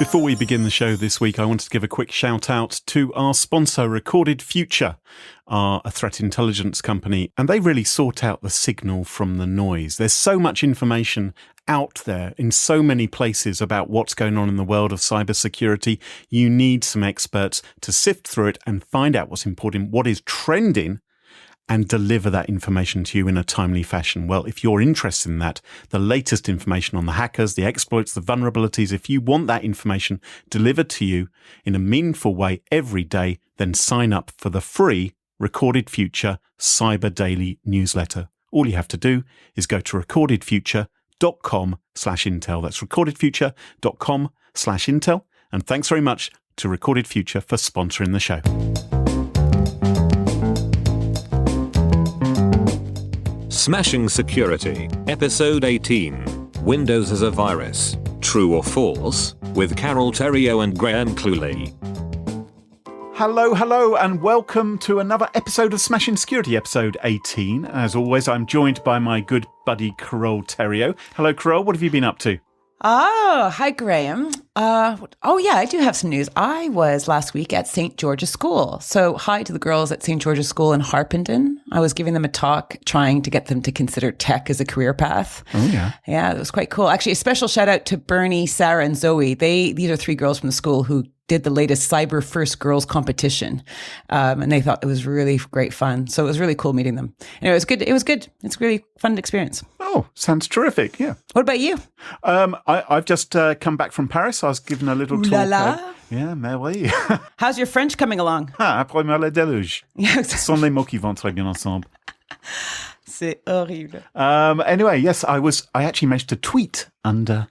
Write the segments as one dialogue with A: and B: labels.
A: Before we begin the show this week, I wanted to give a quick shout out to our sponsor, Recorded Future, a threat intelligence company, and they really sort out the signal from the noise. There's so much information out there in so many places about what's going on in the world of cybersecurity. You need some experts to sift through it and find out what's important, what is trending, and deliver that information to you in a timely fashion. Well, if you're interested in that, the latest information on the hackers, the exploits, the vulnerabilities, if you want that information delivered to you in a meaningful way every day, then sign up for the free Recorded Future Cyber Daily newsletter. All you have to do is go to recordedfuture.com/intel. That's recordedfuture.com/intel. And thanks very much to Recorded Future for sponsoring the show.
B: Smashing Security, Episode 18, Windows as a Virus, True or False, with Carole, Theriault and Graham Cluley.
A: Hello, and welcome to another episode of Smashing Security, Episode 18. As always, I'm joined by my good buddy, Carole Theriault. Hello, Carole, what have you been up to?
C: Oh, hi, Graham. I do have some news. I was last week at St. George's School. So hi to the girls at St. George's School in Harpenden. I was giving them a talk trying to get them to consider tech as a career path.
A: Oh, yeah.
C: Yeah, it was quite cool. Actually, a special shout out to Bernie, Sarah, and Zoe. These are three girls from the school who did the latest Cyber First Girls competition. And they thought it was really great fun. So it was really cool meeting them. And it was good. It's a really fun experience.
A: Oh, sounds terrific. Yeah.
C: What about you?
A: I've just come back from Paris. I was given a little
C: Ooh
A: talk.
C: la la.
A: Yeah, mais oui.
C: How's your French coming along?
A: Après le déluge.
C: Yeah,
A: Ce sont les mots qui vont très bien ensemble.
C: C'est horrible.
A: Anyway, yes, I actually managed to tweet under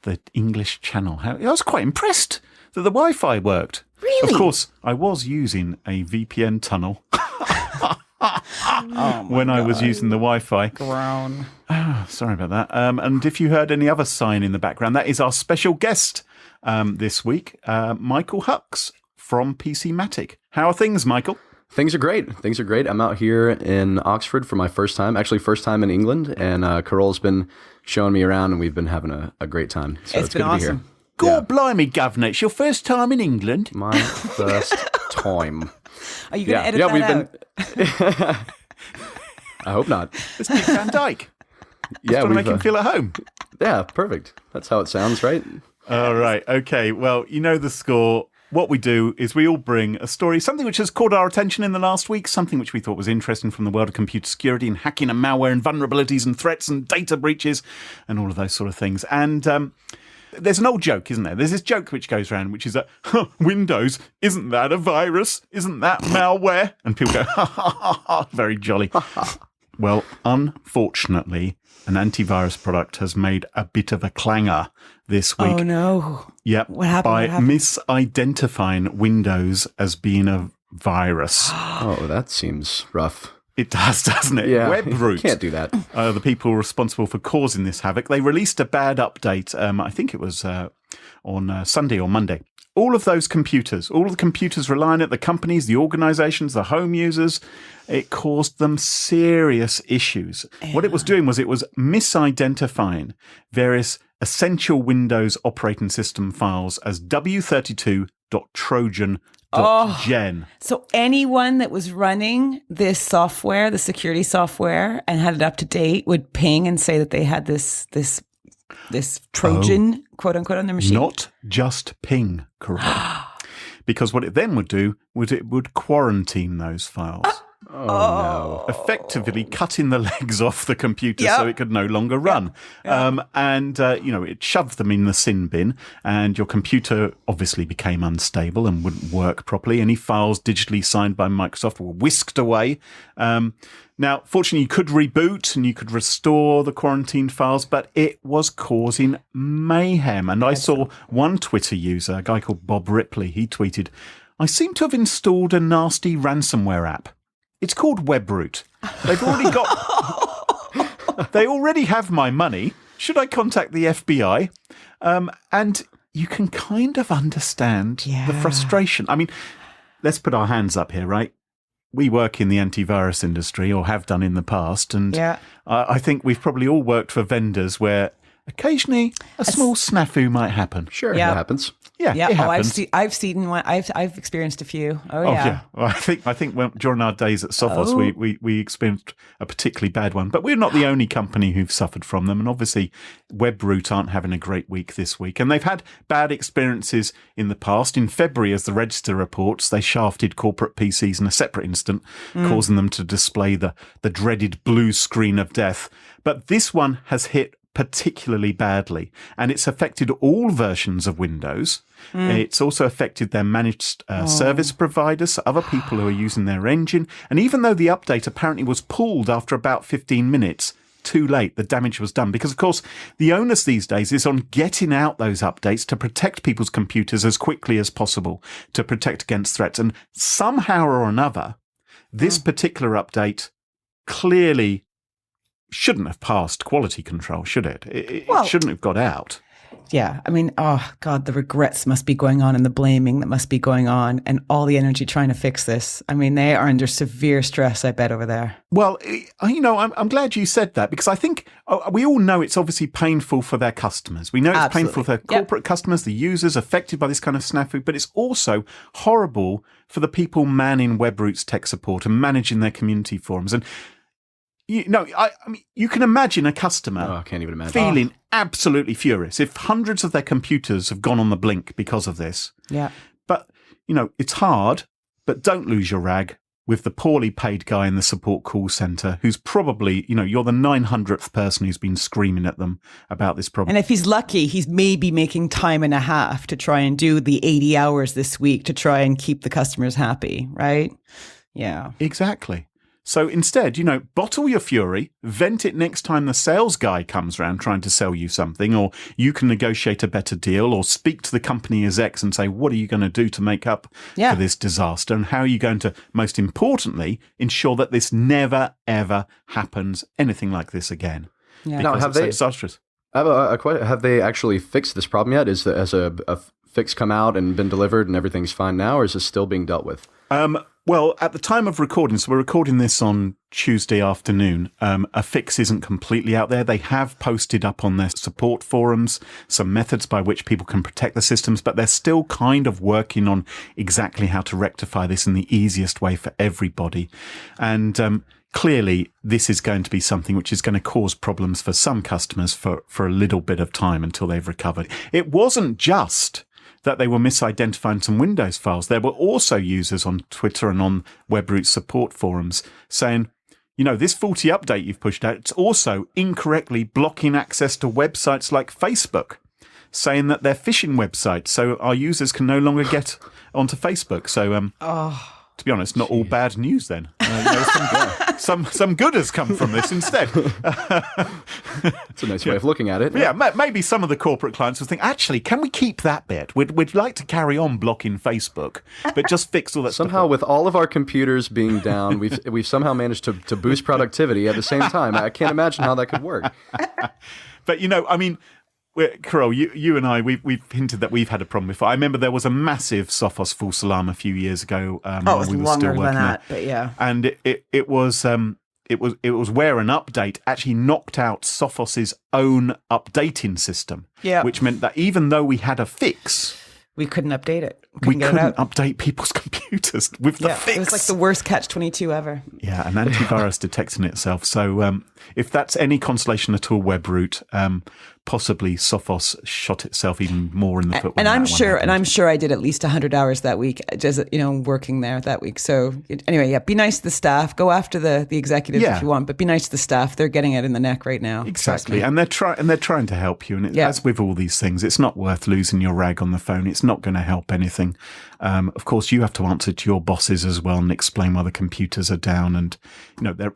A: the English channel. I was quite impressed that the Wi-Fi worked.
C: Really?
A: Of course, I was using a VPN tunnel when I was using the Wi-Fi.
C: Grown.
A: Sorry about that. And if you heard any other sign in the background, that is our special guest this week, Michael Hucks from PC Matic. How are things, Michael?
D: Things are great. I'm out here in Oxford for my first time in England, and Carole's been showing me around, and we've been having a great time. So it's
C: been
D: good
C: awesome.
D: to be here.
A: God blimey, governor, it's your first time in England?
D: My first time.
C: Are you going to edit that out?
D: I hope not.
A: It's Dick Van Dyke.
D: Yeah,
A: to make him feel at home.
D: Yeah, perfect. That's how it sounds, right?
A: All right. Okay. Well, you know the score. What we do is we all bring a story, something which has caught our attention in the last week, something which we thought was interesting from the world of computer security and hacking and malware and vulnerabilities and threats and data breaches and all of those sort of things. And there's an old joke, isn't there? There's this joke which goes around, which is that, Windows, isn't that a virus? Isn't that malware? And people go, ha, ha, ha, ha, very jolly. Well, unfortunately, an antivirus product has made a bit of a clanger this week.
C: Oh, no.
A: Yep.
C: What happened?
A: By misidentifying Windows as being a virus.
D: Oh, that seems rough.
A: It does, doesn't it?
D: Yeah,
A: Webroot.
D: you can't do that.
A: The people responsible for causing this havoc. They released a bad update. I think it was on Sunday or Monday. All of the computers relying on it, the companies, the organizations, the home users, it caused them serious issues. Yeah. What it was doing was it was misidentifying various essential Windows operating system files as w32.trojan.gen.
C: So anyone that was running this software, the security software, and had it up to date would ping and say that they had this Trojan, quote unquote, on their machine.
A: Not just ping, correct. Because what it then would do was it would quarantine those files.
D: Oh, no.
A: Effectively cutting the legs off the computer so it could no longer run. It shoved them in the sin bin, and your computer obviously became unstable and wouldn't work properly. Any files digitally signed by Microsoft were whisked away. Now, fortunately, you could reboot and you could restore the quarantined files, but it was causing mayhem. And I saw one Twitter user, a guy called Bob Ripley, he tweeted, "I seem to have installed a nasty ransomware app. It's called Webroot. They've already got... They already have my money. Should I contact the FBI?" And you can kind of understand the frustration. I mean, let's put our hands up here, right? We work in the antivirus industry, or have done in the past, and I think we've probably all worked for vendors where occasionally a small snafu might happen.
D: Sure, that happens.
A: Yeah,
C: Yeah.
A: it
C: Oh,
A: happens.
C: I've seen one. I've experienced a few. Oh,
A: Oh
C: yeah.
A: yeah, well, I think during our days at Sophos, we experienced a particularly bad one. But we're not the only company who've suffered from them, and obviously, Webroot aren't having a great week this week, and they've had bad experiences in the past. In February, as the Register reports, they shafted corporate PCs in a separate incident, causing them to display the dreaded blue screen of death. But this one has hit particularly badly, and it's affected all versions of Windows. It's also affected their managed service providers, so other people who are using their engine. And even though the update apparently was pulled after about 15 minutes, too late, the damage was done. Because, of course, the onus these days is on getting out those updates to protect people's computers as quickly as possible, to protect against threats. And somehow or another, this particular update clearly shouldn't have passed quality control, should it? It shouldn't have got out.
C: Yeah. I mean, oh God, the regrets must be going on and the blaming that must be going on and all the energy trying to fix this. I mean, they are under severe stress, I bet, over there.
A: Well, I'm glad you said that, because I think we all know it's obviously painful for their customers. We know it's painful for their corporate customers, the users affected by this kind of snafu, but it's also horrible for the people manning Webroot's tech support and managing their community forums. And I mean, you can imagine a customer
D: I can't even imagine.
A: feeling absolutely furious if hundreds of their computers have gone on the blink because of this.
C: Yeah.
A: But, it's hard, but don't lose your rag with the poorly paid guy in the support call center who's probably, you're the 900th person who's been screaming at them about this problem.
C: And if he's lucky, he's maybe making time and a half to try and do the 80 hours this week to try and keep the customers happy, right? Yeah.
A: Exactly. So instead, bottle your fury, vent it next time the sales guy comes around trying to sell you something, or you can negotiate a better deal, or speak to the company execs and say, what are you going to do to make up for this disaster? And how are you going to, most importantly, ensure that this never, ever happens, anything like this again?
C: Yeah.
A: Because
D: Now,
A: it's so disastrous.
D: I have a question. Have they actually fixed this problem yet? Has a fix come out and been delivered and everything's fine now, or is this still being dealt with?
A: Well, at the time of recording, so we're recording this on Tuesday afternoon, a fix isn't completely out there. They have posted up on their support forums some methods by which people can protect the systems, but they're still kind of working on exactly how to rectify this in the easiest way for everybody. And clearly, this is going to be something which is going to cause problems for some customers for a little bit of time until they've recovered. It wasn't just that they were misidentifying some Windows files. There were also users on Twitter and on Webroot support forums saying, this faulty update you've pushed out, it's also incorrectly blocking access to websites like Facebook, saying that they're phishing websites, so our users can no longer get onto Facebook. So, to be honest, not all bad news then. Some good has come from this instead.
D: It's a nice way of looking at it.
A: Yeah, maybe some of the corporate clients will think, actually, can we keep that bit? We'd like to carry on blocking Facebook, but just fix all that
D: Somehow,
A: stuff.
D: with all of our computers being down, we've somehow managed to boost productivity at the same time. I can't imagine how that could work.
A: But, Carole, you and I, we've hinted that we've had a problem before. I remember there was a massive Sophos false alarm a few years ago.
C: It was
A: we were
C: longer
A: still
C: than
A: working
C: that,
A: there.
C: but yeah.
A: And it was where an update actually knocked out Sophos's own updating system.
C: Yeah.
A: Which meant that even though we had a fix,
C: We couldn't update it.
A: we
C: get it
A: couldn't
C: out.
A: update people's computers with the fix.
C: It was like the worst catch-22 ever.
A: Yeah, an antivirus detecting itself. So if that's any consolation at all, Webroot, possibly Sophos shot itself even more in the foot.
C: And I'm sure I did at least 100 hours that week, just working there that week. So anyway, be nice to the staff. Go after the executives if you want, but be nice to the staff. They're getting it in the neck right now.
A: Exactly, and they're trying to help you. And as with all these things, it's not worth losing your rag on the phone. It's not going to help anything. Of course, you have to answer to your bosses as well and explain why the computers are down. And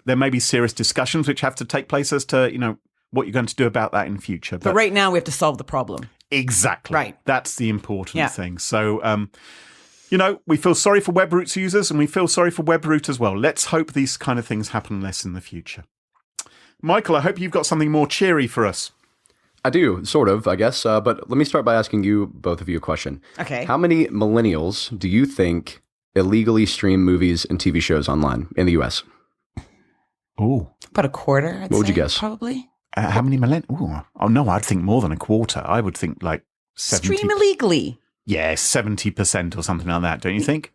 A: there may be serious discussions which have to take place as to what you're going to do about that in future.
C: But right now, we have to solve the problem.
A: Exactly.
C: Right.
A: That's the important thing. So, we feel sorry for Webroot's users and we feel sorry for Webroot as well. Let's hope these kind of things happen less in the future. Michael, I hope you've got something more cheery for us.
D: I do, sort of, I guess. But let me start by asking both of you a question.
C: Okay.
D: How many millennials do you think illegally stream movies and TV shows online in the U.S.?
A: Oh.
C: About a quarter, I'd say.
D: What would you guess?
C: Probably.
A: How many millennials? Oh, no, I'd think more than a quarter. I would think like 70.
C: Stream illegally.
A: Yeah, 70% or something like that, don't you think?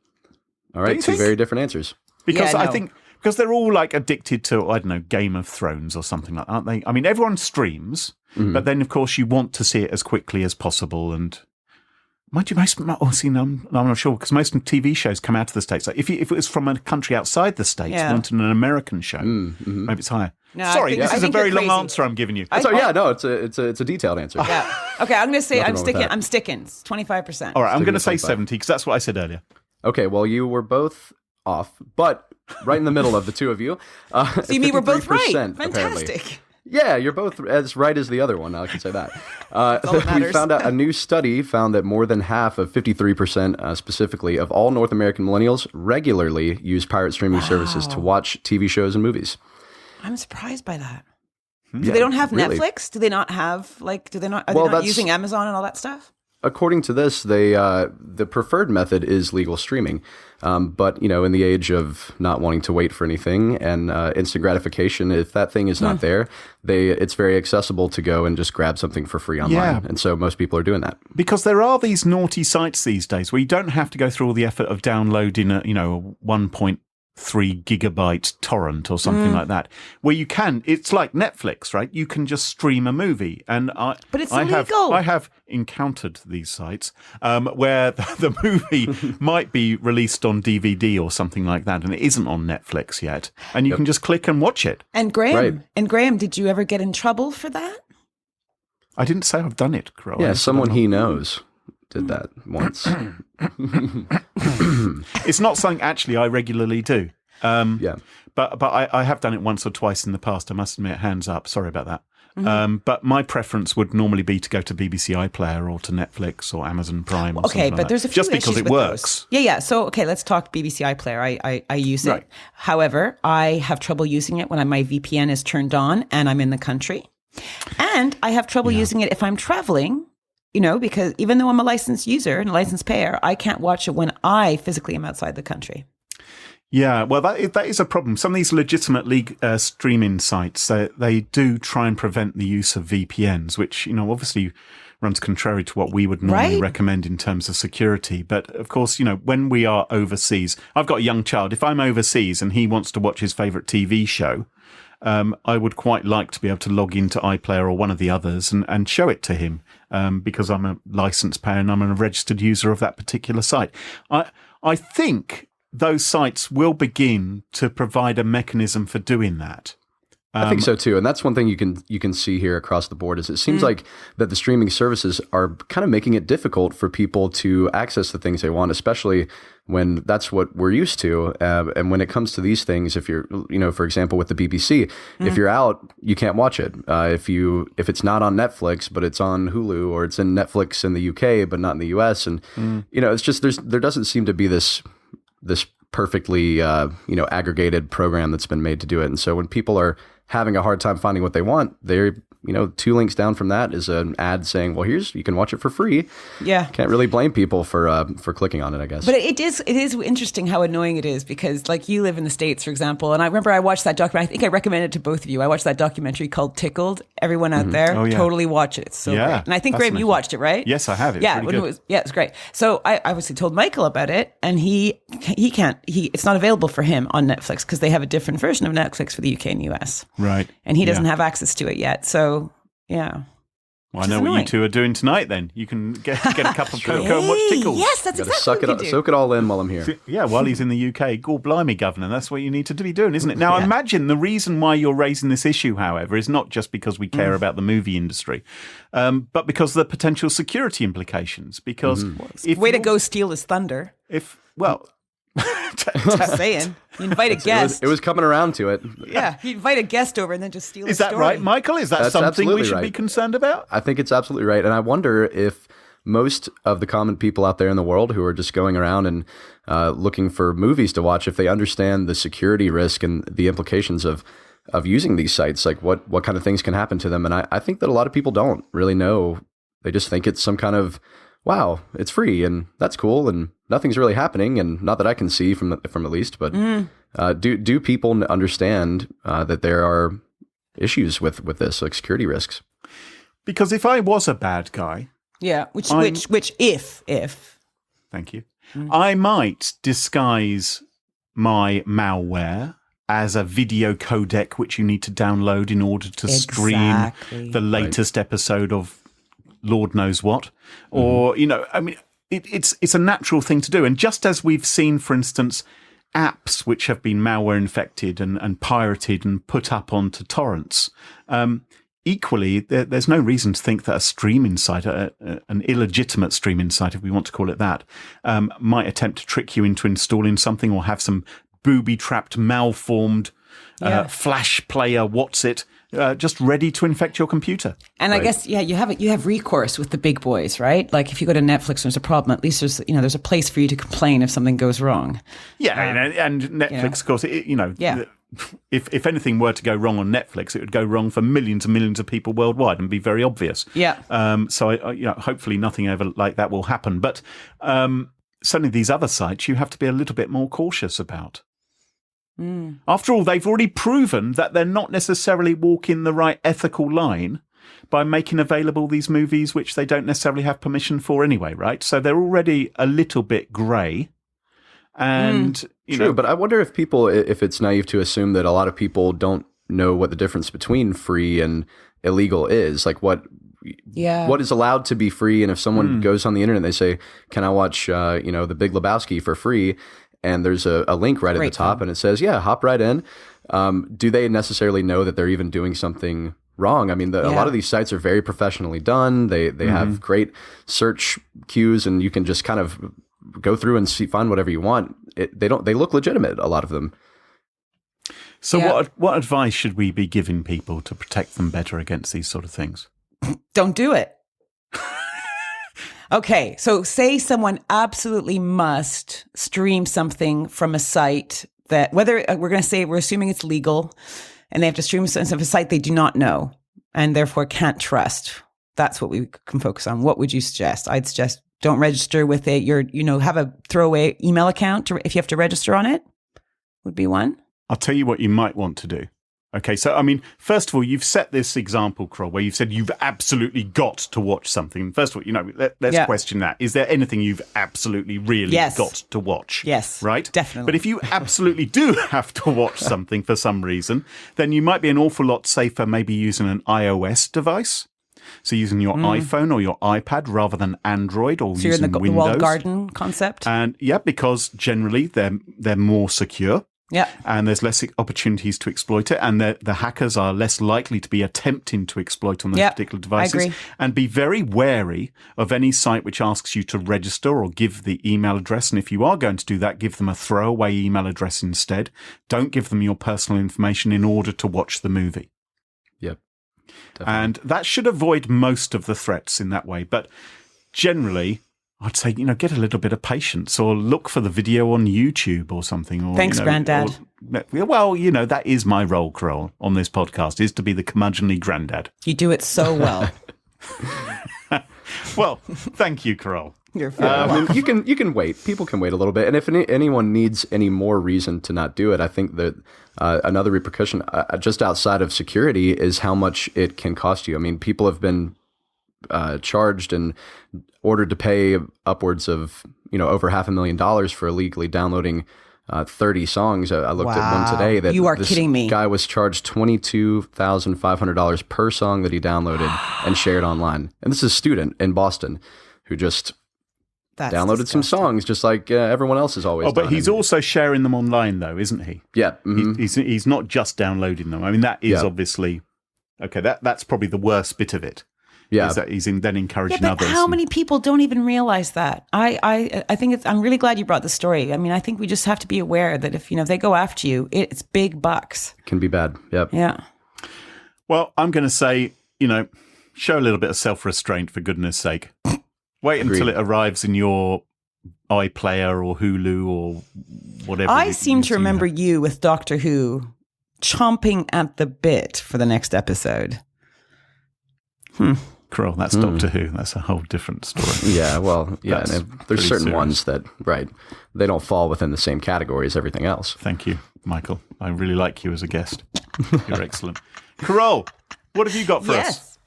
D: All right, two very different answers.
A: Because
C: Yeah,
A: I
C: no.
A: think because they're all like addicted to, I don't know, Game of Thrones or something like that, aren't they? I mean, everyone streams, but then of course you want to see it as quickly as possible. And mind you, I'm not sure because most TV shows come out of the States. Like if it was from a country outside the States, wanted an American show, maybe it's higher.
C: No,
A: Sorry, this
C: I
A: is a
C: think
A: very
C: you're
A: long
C: crazy.
A: answer I'm giving you.
D: It's a detailed answer.
C: Yeah. Okay, I'm going to say
D: Nothing wrong with that.
C: I'm sticking. It's 25%.
A: All right, I'm going to say
D: 25.
A: 70 because that's what I said earlier.
D: Okay, well, you were both off, but right in the middle of the two of you.
C: So you mean we're both right?
D: 53%, apparently.
C: Fantastic.
D: Yeah, you're both as right as the other one. I can say that.
C: all that
D: We
C: matters.
D: found out a new study found that more than half of 53% specifically of all North American millennials regularly use pirate streaming services to watch TV shows and movies.
C: I'm surprised by that.
D: Yeah,
C: They don't have
D: really.
C: Netflix? Do they not have, are
D: Well,
C: they not
D: that's-
C: using Amazon and all that stuff?
D: According to this, the preferred method is legal streaming. But, in the age of not wanting to wait for anything and instant gratification, if that thing is not there, it's very accessible to go and just grab something for free online.
A: Yeah.
D: And so most people are doing that.
A: Because there are these naughty sites these days where you don't have to go through all the effort of downloading a 1.3 gigabyte torrent or something like that, where you can, it's like Netflix, right? You can just stream a movie. And
C: But it's
A: I
C: illegal.
A: I have encountered these sites where the movie might be released on DVD or something like that, and it isn't on Netflix yet. And you can just click and watch it.
C: And Graham,
D: Right.
C: did you ever get in trouble for that?
A: I didn't say I've done it, Carole.
D: Yeah,
A: I said
D: someone
A: I'm
D: he
A: not-
D: knows did that once.
A: It's not something actually I regularly do.
D: Yeah.
A: But I have done it once or twice in the past. I must admit, hands up. Sorry about that. But my preference would normally be to go to BBC iPlayer or to Netflix or Amazon Prime. Or
C: Okay,
A: something like
C: but
A: that.
C: there's a few
A: just because
C: issues
A: it
C: with
A: works.
C: those. Yeah. So, okay, let's talk BBC iPlayer. I use it.
A: Right.
C: However, I have trouble using it when my VPN is turned on and I'm in the country. And I have trouble using it if I'm traveling, because even though I'm a licensed user and a licensed payer, I can't watch it when I physically am outside the country.
A: Yeah, well, that is a problem. Some of these legitimate streaming sites, they do try and prevent the use of VPNs, which, obviously runs contrary to what we would normally
C: Right.
A: recommend in terms of security. But of course, when we are overseas, I've got a young child. If I'm overseas and he wants to watch his favorite TV show, I would quite like to be able to log into iPlayer or one of the others and show it to him because I'm a licensed payer and I'm a registered user of that particular site. I think those sites will begin to provide a mechanism for doing that.
D: I think so too, and that's one thing you can see here across the board is it seems like that the streaming services are kind of making it difficult for people to access the things they want, especially when that's what we're used to. And when it comes to these things, if you're, for example, with the BBC, if you're out, you can't watch it. If it's not on Netflix, but it's on Hulu, or it's in Netflix in the UK, but not in the US, and it's just there doesn't seem to be this perfectly aggregated program that's been made to do it. And so when people are having a hard time finding what they want, they're, two links down from that is an ad saying, well, you can watch it for free.
C: Yeah.
D: Can't really blame people for clicking on it, I guess.
C: But it is interesting how annoying it is because, like, you live in the States, for example, and I remember I watched that documentary. I think I recommended it to both of you. I watched that documentary called Tickled. Everyone out there,
A: Oh, yeah.
C: totally watch it. It's so
A: Yeah,
C: great. And I think, Graham, you
A: fascinating.
C: watched it, right?
A: Yes, I have. It's
C: yeah,
A: really
C: when
A: good.
C: it was great. So I obviously told Michael about it, and he can't. It's not available for him on Netflix because they have a different version of Netflix for the UK and US,
A: Right.
C: and he doesn't
A: Yeah.
C: have access to it yet. So yeah.
A: Well, I
C: Which is
A: know what
C: annoying.
A: you two are doing tonight then. You can get a cup of cocoa and watch
C: Hey,
A: Tickles.
C: yes, that's
D: Gotta
C: exactly what we do.
D: soak it all in while I'm here.
A: Yeah, while he's in the UK. God blimey, Governor. That's what you need to be doing, isn't it? Now, imagine the reason why you're raising this issue, however, is not just because we care about the movie industry, but because of the potential security implications. Because if
C: Way to
A: you're-
C: go steal his thunder. Just saying. You invite a guest.
D: It was coming around to it.
C: Yeah, you invite a guest over and then just steal
A: is
C: his
A: that
C: story.
A: right, Michael? Is that
D: That's
A: something we
D: absolutely
A: should be
D: right.
A: concerned about?
D: I think it's absolutely right. And I wonder if most of the common people out there in the world who are just going around and looking for movies to watch, if they understand the security risk and the implications of using these sites, like what kind of things can happen to them. And I think that a lot of people don't really know. They just think it's some kind of, wow, it's free and that's cool and nothing's really happening. And not that I can see from at least, but do people understand that there are issues with this, like security risks?
A: Because if I was a bad guy,
C: Yeah, which if.
A: Thank you. I might disguise my malware as a video codec which you need to download in order to stream the latest episode of Lord knows what. Or, it's a natural thing to do. And just as we've seen, for instance, apps which have been malware infected and pirated and put up onto torrents, equally, there's no reason to think that a streaming site, an illegitimate streaming site, if we want to call it that, might attempt to trick you into installing something or have some booby-trapped, malformed flash player, just ready to infect your computer.
C: And I guess, you have recourse with the big boys, right? Like if you go to Netflix and there's a problem, at least there's a place for you to complain if something goes wrong.
A: Yeah, and Netflix, of course, if anything were to go wrong on Netflix, it would go wrong for millions and millions of people worldwide and be very obvious.
C: Yeah.
A: So hopefully nothing ever like that will happen. But certainly these other sites, you have to be a little bit more cautious about. After all, they've already proven that they're not necessarily walking the right ethical line by making available these movies which they don't necessarily have permission for anyway, right? So they're already a little bit grey. And
D: True, but I wonder if it's naive to assume that a lot of people don't know what the difference between free and illegal is. Like what is allowed to be free, and if someone goes on the internet and they say, "Can I watch The Big Lebowski for free?" and there's a link right at the top and it says, hop right in. Do they necessarily know that they're even doing something wrong? I mean, a lot of these sites are very professionally done. They have great search queues, and you can just kind of go through and find whatever you want. They look legitimate, a lot of them.
A: So what advice should we be giving people to protect them better against these sort of things?
C: Don't do it. Okay, so say someone absolutely must stream something from a site that, whether we're assuming it's legal, and they have to stream something from a site they do not know and therefore can't trust. That's what we can focus on. What would you suggest? I'd suggest don't register with it. Have a throwaway email account if you have to register on it, would be one.
A: I'll tell you what you might want to do. Okay, so, first of all, you've set this example, Carole, where you've said you've absolutely got to watch something. First of all, let's question that. Is there anything you've absolutely really got to watch?
C: Yes,
A: right?
C: Definitely.
A: But if you absolutely do have to watch something for some reason, then you might be an awful lot safer maybe using an iOS device. So using your iPhone or your iPad rather than Android or using Windows. So you're in the walled
C: garden concept?
A: And because generally they're more secure.
C: Yeah.
A: And there's less opportunities to exploit it, and the hackers are less likely to be attempting to exploit on those particular devices.
C: I agree.
A: And be very wary of any site which asks you to register or give the email address. And if you are going to do that, give them a throwaway email address instead. Don't give them your personal information in order to watch the movie.
D: Yep. Definitely.
A: And that should avoid most of the threats in that way. But generally, I'd say, get a little bit of patience, or look for the video on YouTube or something. Or,
C: Thanks, Granddad.
A: That is my role, Carole, on this podcast, is to be the curmudgeonly granddad.
C: You do it so well.
A: Well, thank you, Carole.
C: You're welcome.
D: You can wait. People can wait a little bit. And if anyone needs any more reason to not do it, I think that another repercussion just outside of security is how much it can cost you. I mean, people have been charged and ordered to pay upwards of over $500,000 for illegally downloading 30 songs. I looked at one today that
C: you are kidding me.
D: Guy was charged $22,500 per song that he downloaded and shared online. And this is a student in Boston who just downloaded some songs, just like everyone else has always done.
A: But he's also sharing them online, though, isn't he?
D: Yeah.
A: Mm-hmm. He's not just downloading them. I mean, that is obviously okay. That's probably the worst bit of it.
D: Yeah,
A: is that he's then encouraging
C: but
A: others.
C: How many people don't even realize that? I think I'm really glad you brought the story. I mean, I think we just have to be aware that if they go after you, it's big bucks.
D: Can be bad. Yep.
C: Yeah.
A: Well, I'm going to say, show a little bit of self-restraint, for goodness sake. Wait until it arrives in your iPlayer or Hulu or whatever.
C: I seem to remember you with Doctor Who chomping at the bit for the next episode.
A: Carole, that's Doctor Who. That's a whole different story.
D: Yeah, well, yeah, and there's certain ones that, they don't fall within the same category as everything else.
A: Thank you, Michael. I really like you as a guest. You're excellent. Carole, what have you got for us?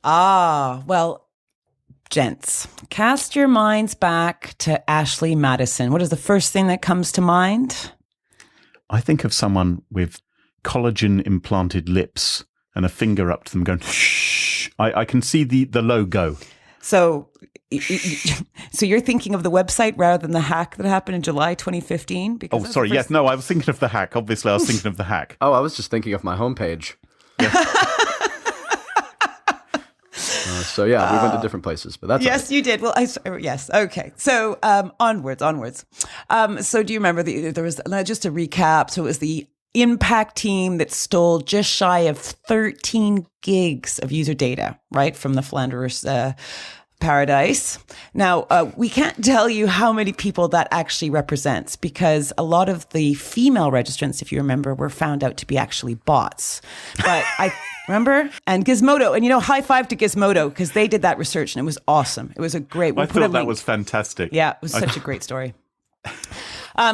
C: Well, Gents, cast your minds back to Ashley Madison. What is the first thing that comes to mind?
A: I think of someone with collagen implanted lips and a finger up to them going, shh. I can see the logo.
C: So you're thinking of the website rather than the hack that happened in July 2015?
A: Oh, sorry. Yes. No, I was thinking of the hack. Obviously, I was thinking of the hack.
D: Oh, I was just thinking of my homepage. So yeah, we went to different places, but that's
C: yes,
D: right.
C: you did. Well, yes, okay. So onwards. So do you remember there was just a recap? So it was the Impact team that stole just shy of 13 gigs of user data, right, from the Flanders paradise. Now, we can't tell you how many people that actually represents because a lot of the female registrants, if you remember, were found out to be actually bots. But I remember, and Gizmodo, and high five to Gizmodo because they did that research and it was awesome. It was a great.
A: I thought that was fantastic.
C: Yeah, it was such a great story.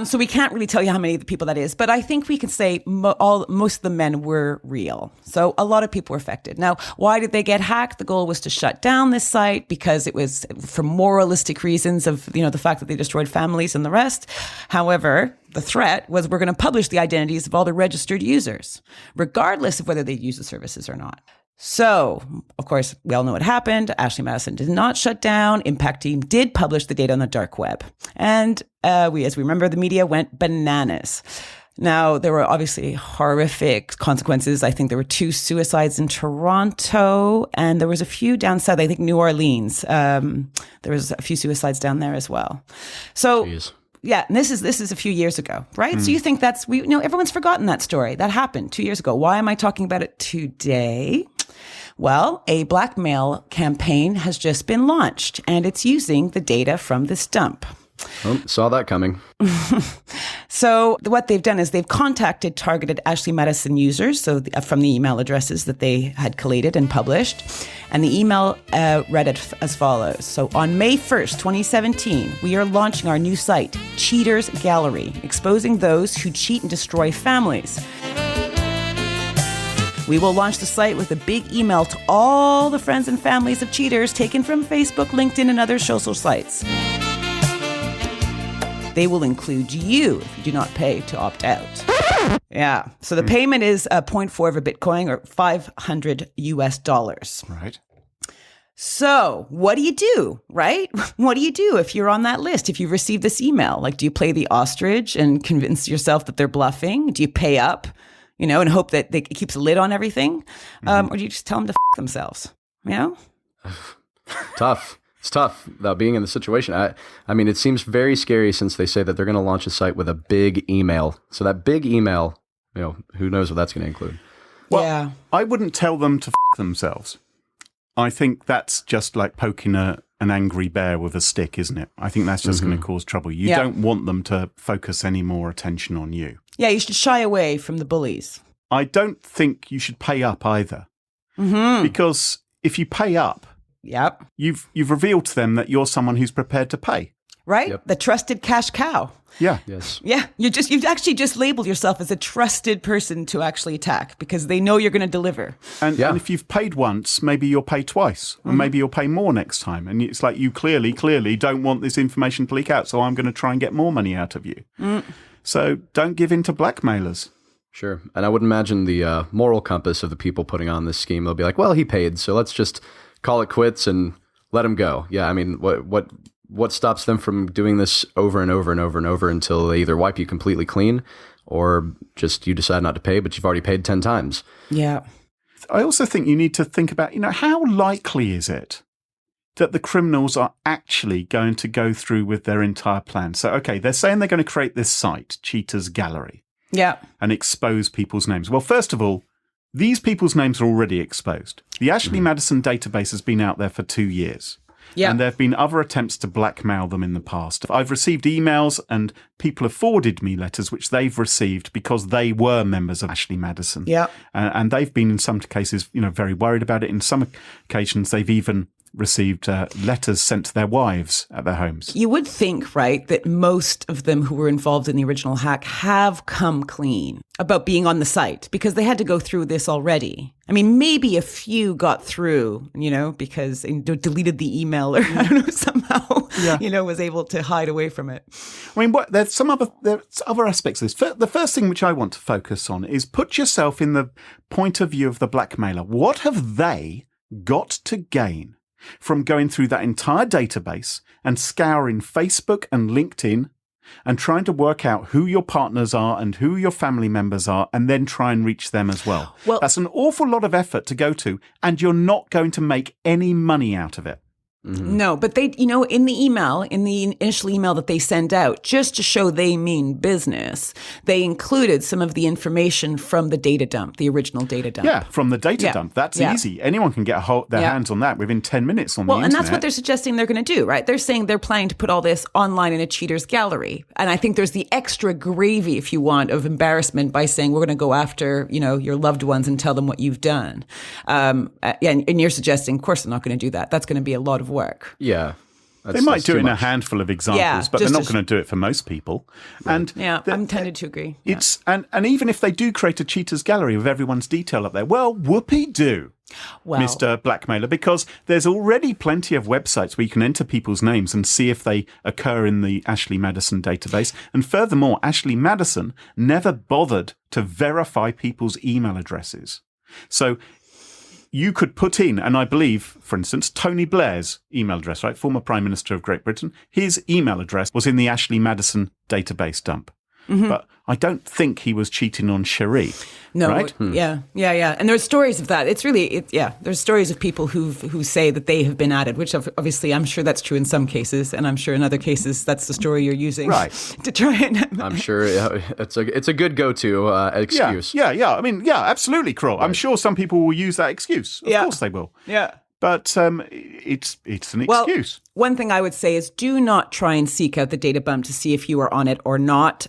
C: So we can't really tell you how many of the people that is, but I think we can say most of the men were real. So a lot of people were affected. Now, why did they get hacked? The goal was to shut down this site because it was for moralistic reasons of, the fact that they destroyed families and the rest. However, the threat was we're going to publish the identities of all the registered users, regardless of whether they use the services or not. So, of course, we all know what happened. Ashley Madison did not shut down. Impact Team did publish the data on the dark web. And as we remember, the media went bananas. Now, there were obviously horrific consequences. I think there were 2 suicides in Toronto, and there was a few down south, I think New Orleans. There was a few suicides down there as well. So... Jeez. Yeah, and this is a few years ago, right? So you think everyone's forgotten that story. That happened 2 years ago. Why am I talking about it today? Well, a blackmail campaign has just been launched, and it's using the data from this dump.
D: Oh, saw that coming.
C: So what they've done is they've contacted targeted Ashley Madison users, so from the email addresses that they had collated and published. And the email read as follows. So on May 1st, 2017, we are launching our new site, Cheaters Gallery, exposing those who cheat and destroy families. We will launch the site with a big email to all the friends and families of cheaters taken from Facebook, LinkedIn, and other social sites. They will include you if you do not pay to opt out. Yeah. So the payment is 0.4 of a Bitcoin or $500 US.
A: Right.
C: So what do you do, right? What do you do if you're on that list? If you receive this email, like, do you play the ostrich and convince yourself that they're bluffing? Do you pay up, and hope that it keeps a lid on everything? Or do you just tell them to f themselves?
D: Tough. It's tough being in the situation. I mean, it seems very scary since they say that they're going to launch a site with a big email. So that big email, who knows what that's going to include.
A: Well,
C: yeah.
A: I wouldn't tell them to f themselves. I think that's just like poking an angry bear with a stick, isn't it? I think that's just going to cause trouble. You don't want them to focus any more attention on you.
C: Yeah, you should shy away from the bullies.
A: I don't think you should pay up either. Because if you pay up, you've revealed to them that you're someone who's prepared to pay.
C: Right?
D: Yep.
C: The trusted cash cow.
A: Yeah.
D: Yes.
C: Yeah. You've actually just labeled yourself as a trusted person to actually attack because they know you're going to deliver.
A: And if you've paid once, maybe you'll pay twice, or maybe you'll pay more next time. And it's like you clearly don't want this information to leak out, so I'm going to try and get more money out of you. So don't give in to blackmailers.
D: Sure. And I would imagine the moral compass of the people putting on this scheme, they'll be like, well, he paid, so let's just call it quits and let him go. Yeah, I mean, what stops them from doing this over and over and over and over until they either wipe you completely clean or just you decide not to pay, but you've already paid 10 times.
C: Yeah.
A: I also think you need to think about, how likely is it that the criminals are actually going to go through with their entire plan? So, okay, they're saying they're going to create this site, Cheaters Gallery, and expose people's names. Well, first of all, these people's names are already exposed. The Ashley Madison database has been out there for 2 years. Yeah. And there have been other attempts to blackmail them in the past. I've received emails and people have forwarded me letters which they've received because they were members of Ashley Madison.
C: Yeah.
A: And they've been, in some cases, very worried about it. In some occasions, they've even received letters sent to their wives at their homes.
C: You would think, right, that most of them who were involved in the original hack have come clean about being on the site because they had to go through this already. I mean, maybe a few got through, because they deleted the email or I don't know, somehow, was able to hide away from it.
A: I mean, there's other aspects of this. The first thing which I want to focus on is put yourself in the point of view of the blackmailer. What have they got to gain from going through that entire database and scouring Facebook and LinkedIn and trying to work out who your partners are and who your family members are and then try and reach them as well? Well, that's an awful lot of effort to go to, and you're not going to make any money out of it.
C: Mm-hmm. No, but they, in the initial email that they send out, just to show they mean business, they included some of the information from the data dump, the original data dump.
A: Yeah, from the data dump. That's easy. Anyone can get their hands on that within 10 minutes on the internet.
C: And that's what they're suggesting they're going to do, right? They're saying they're planning to put all this online in a cheater's gallery. And I think there's the extra gravy, if you want, of embarrassment by saying we're going to go after, your loved ones and tell them what you've done. And you're suggesting, of course, they're not going to do that. That's going to be a lot of work.
D: Yeah.
A: They might do it in a handful of examples, but they're not going to do it for most people. Right. And
C: I'm tended to agree.
A: It's and even if they do create a cheaters gallery with everyone's detail up there, well, whoopee-doo, Mr. Blackmailer, because there's already plenty of websites where you can enter people's names and see if they occur in the Ashley Madison database. And furthermore, Ashley Madison never bothered to verify people's email addresses. So you could put in, and I believe, for instance, Tony Blair's email address, right? Former Prime Minister of Great Britain. His email address was in the Ashley Madison database dump. Mm-hmm. But I don't think he was cheating on Cherie.
C: No,
A: right?
C: Yeah. And there's stories of that. It's really, there's stories of people who say that they have been added, which obviously I'm sure that's true in some cases, and I'm sure in other cases that's the story you're using, right? To try and.
D: I'm sure it's a good go-to excuse.
A: Yeah. I mean, absolutely, Carole. Right. I'm sure some people will use that excuse. Of course they will.
C: Yeah.
A: But it's an excuse.
C: One thing I would say is do not try and seek out the data dump to see if you are on it or not.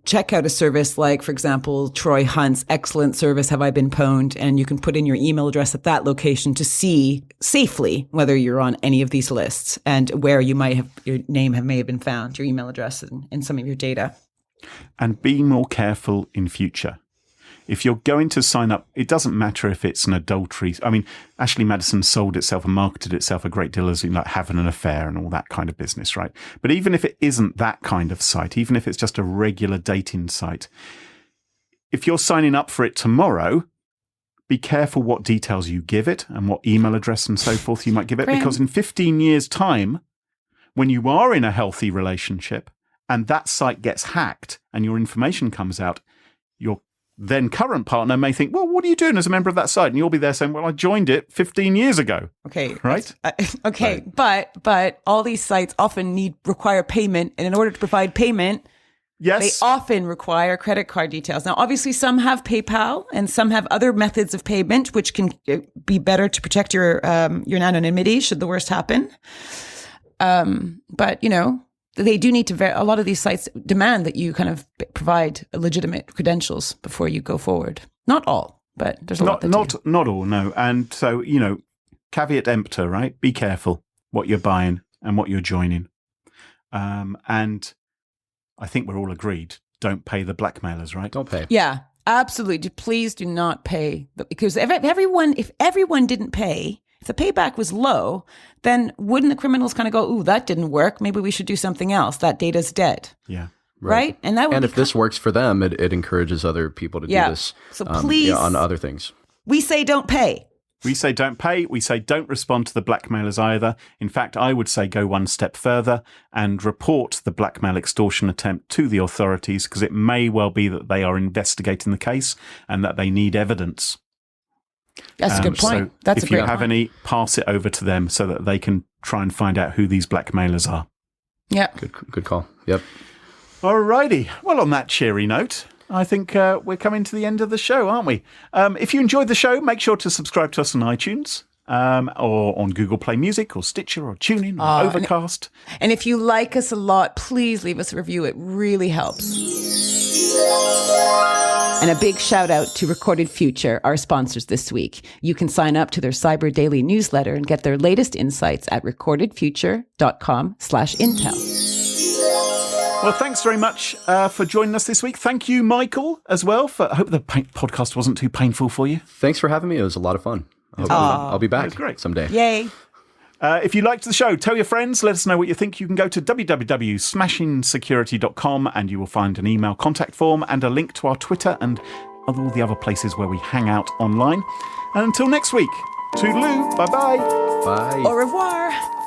C: Check out a service like, for example, Troy Hunt's excellent service, Have I Been Pwned? And you can put in your email address at that location to see safely whether you're on any of these lists and where you might have your name may have been found, your email address and some of your data.
A: And be more careful in future. If you're going to sign up, it doesn't matter if it's an adultery. I mean, Ashley Madison sold itself and marketed itself a great deal as like having an affair and all that kind of business, right? But even if it isn't that kind of site, even if it's just a regular dating site, if you're signing up for it tomorrow, be careful what details you give it and what email address and so forth you might give it. Because in 15 years' time, when you are in a healthy relationship and that site gets hacked and your information comes out, your then current partner may think, well, what are you doing as a member of that site? And you'll be there saying, well, I joined it 15 years ago.
C: Okay.
A: Right?
C: Okay. Right. But all these sites often require payment. And in order to provide payment, they often require credit card details. Now, obviously, some have PayPal and some have other methods of payment, which can be better to protect your anonymity should the worst happen. But, they do need to, a lot of these sites demand that you kind of provide legitimate credentials before you go forward. Not all, but there's a lot that do.
A: Not all, no. And so, caveat emptor, right? Be careful what you're buying and what you're joining. And I think we're all agreed, don't pay the blackmailers, right?
D: Don't pay.
C: Yeah, absolutely. Please do not pay. Because if everyone didn't pay, if the payback was low, then wouldn't the criminals kind of go, ooh, that didn't work. Maybe we should do something else. That data's dead.
A: Yeah.
C: Right? And that would
D: and if this works for them, it encourages other people to do this
C: so please,
D: on other things.
C: We say don't pay.
A: We say don't pay. We say don't respond to the blackmailers either. In fact, I would say go one step further and report the blackmail extortion attempt to the authorities because it may well be that they are investigating the case and that they need evidence.
C: That's a good point.
A: So if you have any, pass it over to them so that they can try and find out who these blackmailers are.
C: Yeah.
D: Good call. Yep.
A: Alrighty. Well, on that cheery note, I think we're coming to the end of the show, aren't we? If you enjoyed the show, make sure to subscribe to us on iTunes. or on Google Play Music or Stitcher or TuneIn or Overcast.
C: And if you like us a lot, please leave us a review. It really helps. And a big shout out to Recorded Future, our sponsors this week. You can sign up to their Cyber Daily newsletter and get their latest insights at recordedfuture.com/intel.
A: Well, thanks very much for joining us this week. Thank you, Michael, as well. I hope the podcast wasn't too painful for you.
D: Thanks for having me. It was a lot of fun. I'll be back someday.
C: Yay.
A: If you liked the show, tell your friends. Let us know what you think. You can go to www.smashingsecurity.com and you will find an email contact form and a link to our Twitter and all the other places where we hang out online. And until next week, toodaloo, bye-bye.
D: Bye.
C: Au revoir.